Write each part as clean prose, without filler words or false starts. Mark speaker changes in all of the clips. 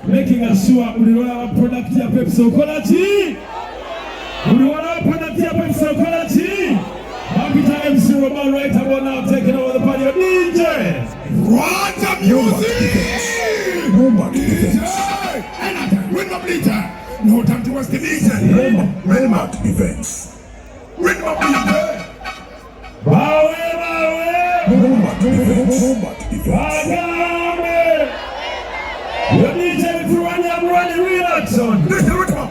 Speaker 1: Making us sure we will product your Pepsi quality. We will product your Pepsi quality. Happy times to Roman right about now taking over the party of DJ.
Speaker 2: What the music! DJ! Anytime, win up later. No time to waste the DJ. Melmart events. Win up later. Melmart events.
Speaker 1: Jackson.
Speaker 2: This is the rhythm.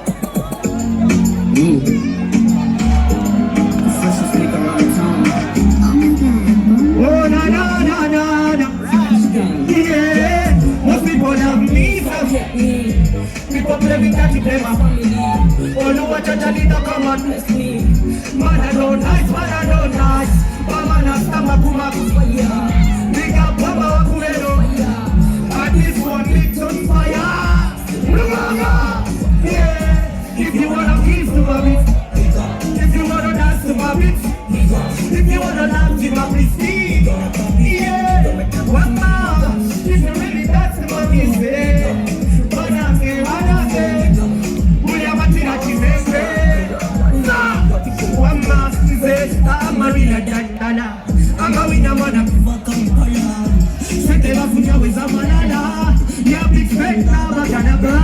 Speaker 3: Oh na na na na na. Yeah, most people love me, forget me. People play me that play my family. Oh no, what you tell me to come and bless me. Man I don't nice, but man I stand up for my fire. Big up Baba Wakuero. And this one lit on fire. Yeah, if you wanna kiss to my beat, if you wanna dance to my beat, if you wanna dance to my beat, yeah, one more. If you really dance to my beat, wanna say, we are Matina Chizembe. One more, say, I'm Marina Dandana. I'm a winner, man, Sete la funya weza manana. Ya big fake na bagana bra.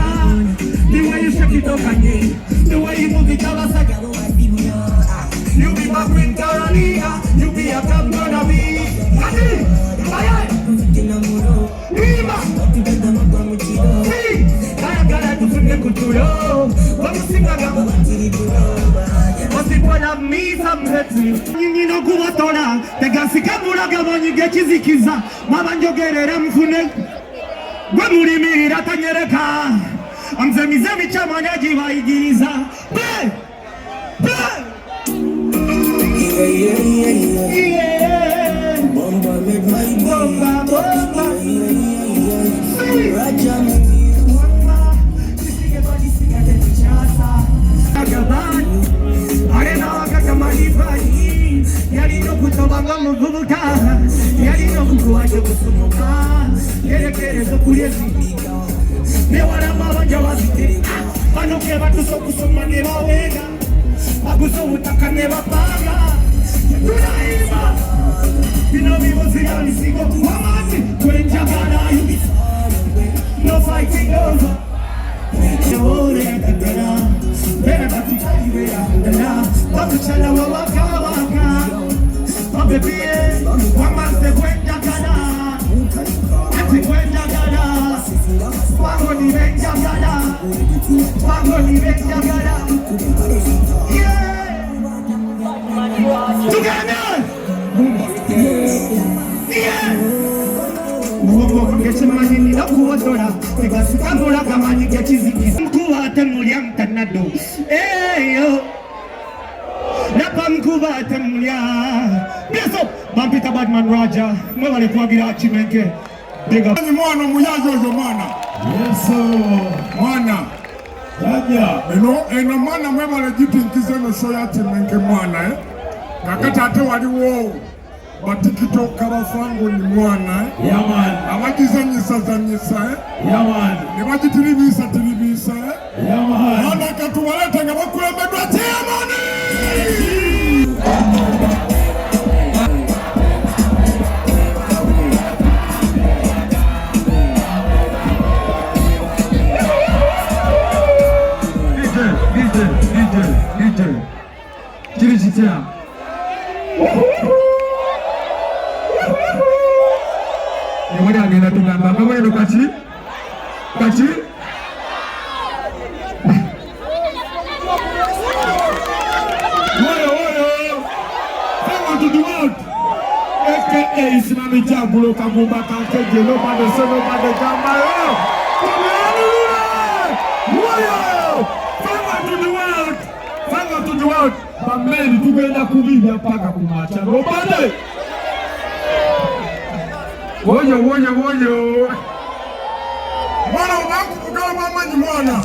Speaker 3: The way you shake it up kanye, the way you move it all a second. You be my queen Carolina, you be a club gonna be. Adi, aye, Rima, see, kaya kaya tufunge kuturo. Wamu singa gamu, people love me some hate me. Nyinyi no kuwatona, tegasika mulaga manyige chizikiza. Mama njogerera mfune, gwe mulimirira tanyereka. Amzemizemi chamanyaji waigiriza. Play! Play! Yeah. Bomba make my bomba, bomba. Raja bomba. Kisige body siga de chasa. Agabani. Arena wakaka malifai. Yali no kutobanga muvubuka. Yali no kukuwaje kusumuka. Kere kere zokulezi. Ne wana mabanja wazite. Panoke batu sokusoma ne bawega. Abuso utaka ne bapaga. Tunaima. Bino vivo ziyani sigo. Wamati kwenja gana yubi. No fighting over. Ore yakagana. Bera batutaji we yakagana. Babuchala wa waka waka. Babebie. Wamase kwenja gana. Ati kwenja gana. Wango ni venja gana. Wango ni venja gana. Yeah. Together. Yeah. Mungu kungesemani na kuwatora. Tegasika mula kama nigechiziki. Mkuwate mulia mtanado. Eyo. Napa mkuwate mulia. Yes up. Mampita Badman Raja. Mwale kuwagira achimenke. Bega.
Speaker 2: Ni mwana muyazo yo mwana.
Speaker 1: Yes
Speaker 2: mwana.
Speaker 1: Jaja.
Speaker 2: Eno mwana mwale jitinkize no shoya achimenke mwana Nakata ate waliwo. Batikito karafango ni mwana
Speaker 1: Yaman.
Speaker 2: Abagizanyisa zanyisa
Speaker 1: Yaman.
Speaker 2: Nebajitiribisa
Speaker 1: Yaman.
Speaker 2: Mwana katuwaleta nga bakulembedwa Yamani.
Speaker 1: DJ. Kirijitia. Yamani agenda tugamba. Mabone no kachi? Kachi? Isimami Jagulo Kagumba Kankeje nobody say nobody gamba yo. Favor to the world. Bameli tugenda kubibya mpaka kumacha. Nobody. Woyo.
Speaker 2: Mwana wangu kugala mama ni mwana.